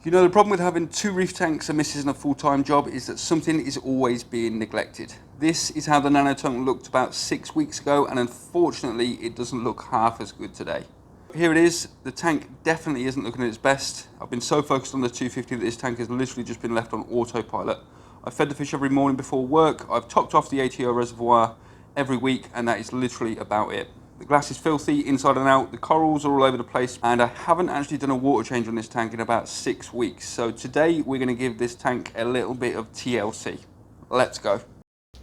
You know, the problem with having 2 reef tanks and this isn't a full-time job is that something is always being neglected. This is how the Nano tank looked about 6 weeks ago, and unfortunately it doesn't look half as good today. Here it is. The tank definitely isn't looking at its best. I've been so focused on the 250 that this tank has literally just been left on autopilot. I fed the fish every morning before work. I've topped off the ATO reservoir every week, and that is literally about it. The glass is filthy inside and out, the corals are all over the place, and I haven't actually done a water change on this tank in about 6 weeks. So today we're going to give this tank a little bit of TLC. Let's go.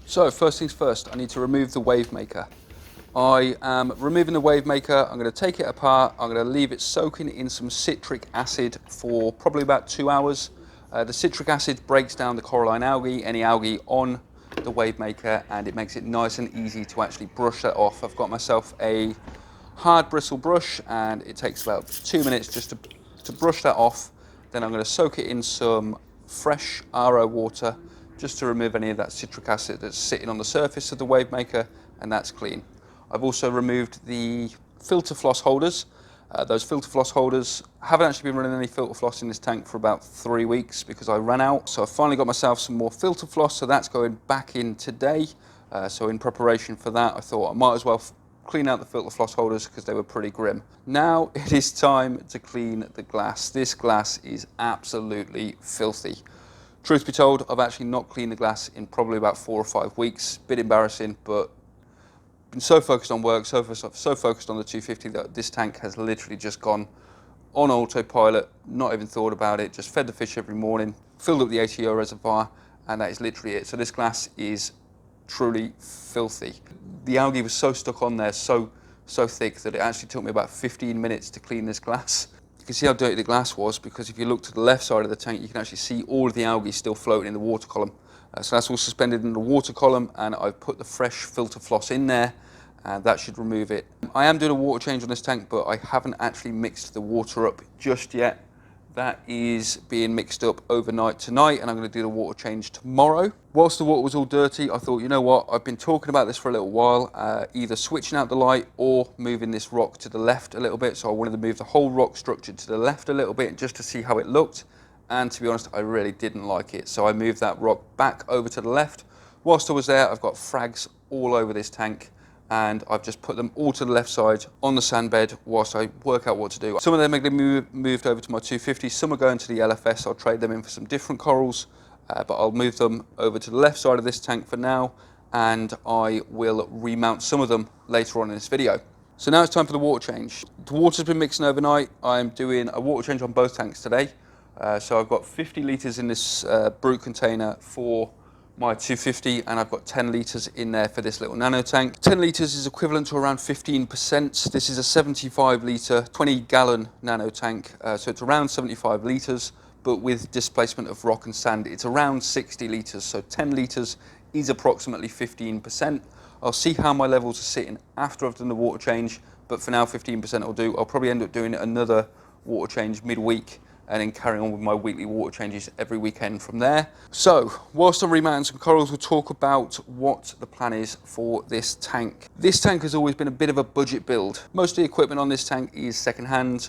So first things first, I need to remove the Wavemaker. I am removing the Wavemaker. I'm going to take it apart. I'm going to leave it soaking in some citric acid for probably about 2 hours. The citric acid breaks down the coralline algae, any algae on the Wavemaker, and it makes it nice and easy to actually brush that off. I've got myself a hard bristle brush, and it takes about 2 minutes just to brush that off. Then I'm going to soak it in some fresh RO water just to remove any of that citric acid that's sitting on the surface of the Wavemaker, and that's clean. I've also removed the filter floss holders. Those filter floss holders, haven't actually been running any filter floss in this tank for about 3 weeks because I ran out. So I finally got myself some more filter floss, so that's going back in today. So in preparation for that, I thought I might as well clean out the filter floss holders because they were pretty grim. Now it is time to clean the glass. This glass is absolutely filthy. Truth be told, I've actually not cleaned the glass in probably about 4 or 5 weeks. Bit embarrassing, but been so focused on work, so focused on the 250 that this tank has literally just gone on autopilot, not even thought about it, just fed the fish every morning, filled up the ATO reservoir, and that is literally it. So this glass is truly filthy. The algae was so stuck on there, so thick, that it actually took me about 15 minutes to clean this glass. You can see how dirty the glass was, because if you look to the left side of the tank, you can actually see all of the algae still floating in the water column. So that's all suspended in the water column, and I've put the fresh filter floss in there, and that should remove it. I am doing a water change on this tank, but I haven't actually mixed the water up just yet. That is being mixed up overnight tonight, and I'm going to do the water change tomorrow. Whilst the water was all dirty, I thought, you know what, I've been talking about this for a little while, either switching out the light or moving this rock to the left a little bit. So I wanted to move the whole rock structure to the left a little bit just to see how it looked. And to be honest, I really didn't like it. So I moved that rock back over to the left. Whilst I was there, I've got frags all over this tank, and I've just put them all to the left side on the sand bed whilst I work out what to do. Some of them are going to be moved over to my 250, some are going to the LFS. I'll trade them in for some different corals, but I'll move them over to the left side of this tank for now, and I will remount some of them later on in this video. So now it's time for the water change. The water's been mixing overnight. I'm doing a water change on both tanks today. So I've got 50 litres in this brute container for my 250, and I've got 10 litres in there for this little Nano tank. 10 litres is equivalent to around 15%. This is a 75 litre, 20 gallon Nano tank, so it's around 75 litres, but with displacement of rock and sand, it's around 60 litres, so 10 litres is approximately 15%. I'll see how my levels are sitting after I've done the water change, but for now 15% will do. I'll probably end up doing another water change midweek, and then carrying on with my weekly water changes every weekend from there. So, whilst I'm remounting some corals, we'll talk about what the plan is for this tank. This tank has always been a bit of a budget build. Most of the equipment on this tank is second-hand,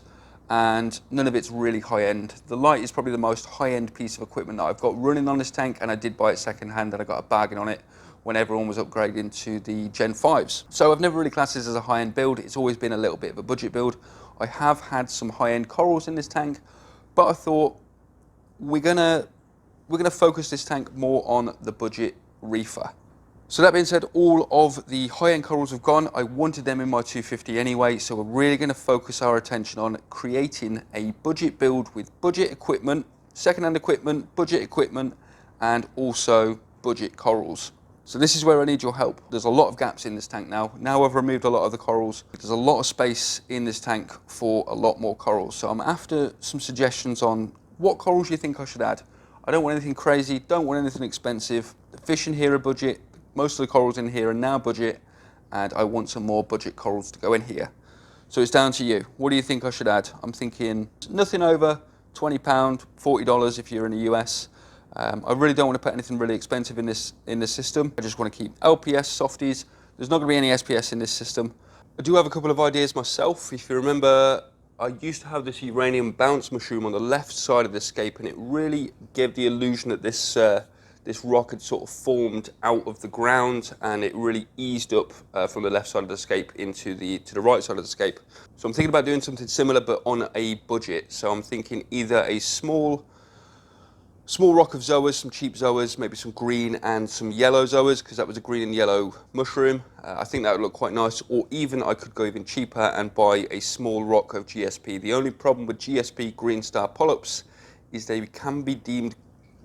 and none of it's really high-end. The light is probably the most high-end piece of equipment that I've got running on this tank, and I did buy it second-hand, and I got a bargain on it when everyone was upgrading to the Gen 5s. So I've never really classed this as a high-end build. It's always been a little bit of a budget build. I have had some high-end corals in this tank, but I thought we're gonna focus this tank more on the budget reefer. So that being said, all of the high-end corals have gone. I wanted them in my 250 anyway, so we're really gonna focus our attention on creating a budget build with budget equipment, second-hand equipment, budget equipment, and also budget corals. So this is where I need your help. There's a lot of gaps in this tank now. Now I've removed a lot of the corals. There's a lot of space in this tank for a lot more corals. So I'm after some suggestions on what corals you think I should add. I don't want anything crazy, don't want anything expensive. The fish in here are budget. Most of the corals in here are now budget, and I want some more budget corals to go in here. So it's down to you. What do you think I should add? I'm thinking nothing over £20, $40 if you're in the US. I really don't want to put anything really expensive in this system. I just want to keep LPS softies. There's not going to be any SPS in this system. I do have a couple of ideas myself. If you remember I used to have this uranium bounce mushroom on the left side of the scape, and it really gave the illusion that this rock had sort of formed out of the ground, and it really eased up from the left side of the scape into to the right side of the scape. So I'm thinking about doing something similar but on a budget. So I'm thinking either a small rock of zoas, some cheap zoas, maybe some green and some yellow zoas, because that was a green and yellow mushroom. I think that would look quite nice. Or even I could go even cheaper and buy a small rock of GSP. The only problem with GSP green star polyps is they can be deemed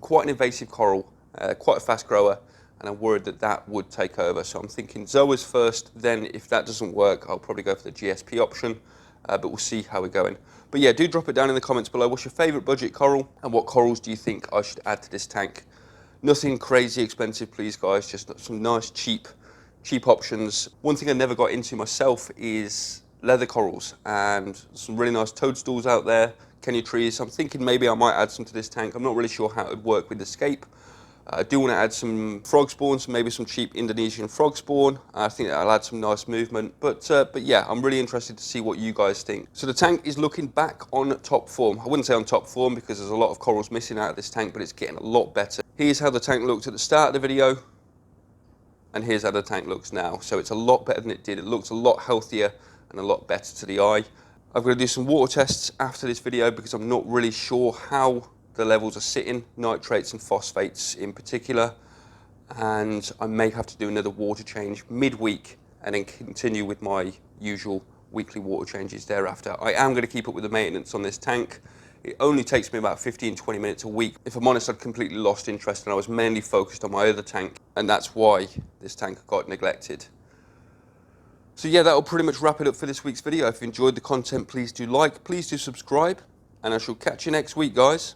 quite an invasive coral, quite a fast grower, and I'm worried that that would take over. So I'm thinking zoas first, then if that doesn't work, I'll probably go for the GSP option, but we'll see how we're going. But yeah, do drop it down in the comments below. What's your favourite budget coral, and what corals do you think I should add to this tank? Nothing crazy expensive, please, guys. Just some nice, cheap options. One thing I never got into myself is leather corals, and some really nice toadstools out there, Kenya trees. I'm thinking maybe I might add some to this tank. I'm not really sure how it would work with the scape. I do want to add some frog spawns, maybe some cheap Indonesian frog spawn. I think that'll add some nice movement. But yeah, I'm really interested to see what you guys think. So the tank is looking back on top form. I wouldn't say on top form because there's a lot of corals missing out of this tank, but it's getting a lot better. Here's how the tank looked at the start of the video, and here's how the tank looks now. So it's a lot better than it did. It looks a lot healthier and a lot better to the eye. I'm going to do some water tests after this video because I'm not really sure how the levels are sitting, nitrates and phosphates in particular, and I may have to do another water change midweek and then continue with my usual weekly water changes thereafter. I am going to keep up with the maintenance on this tank. It only takes me about 15-20 minutes a week. If I'm honest, I'd completely lost interest and I was mainly focused on my other tank, and that's why this tank got neglected. So yeah, that'll pretty much wrap it up for this week's video. If you enjoyed the content, please do like, please do subscribe, and I shall catch you next week, guys.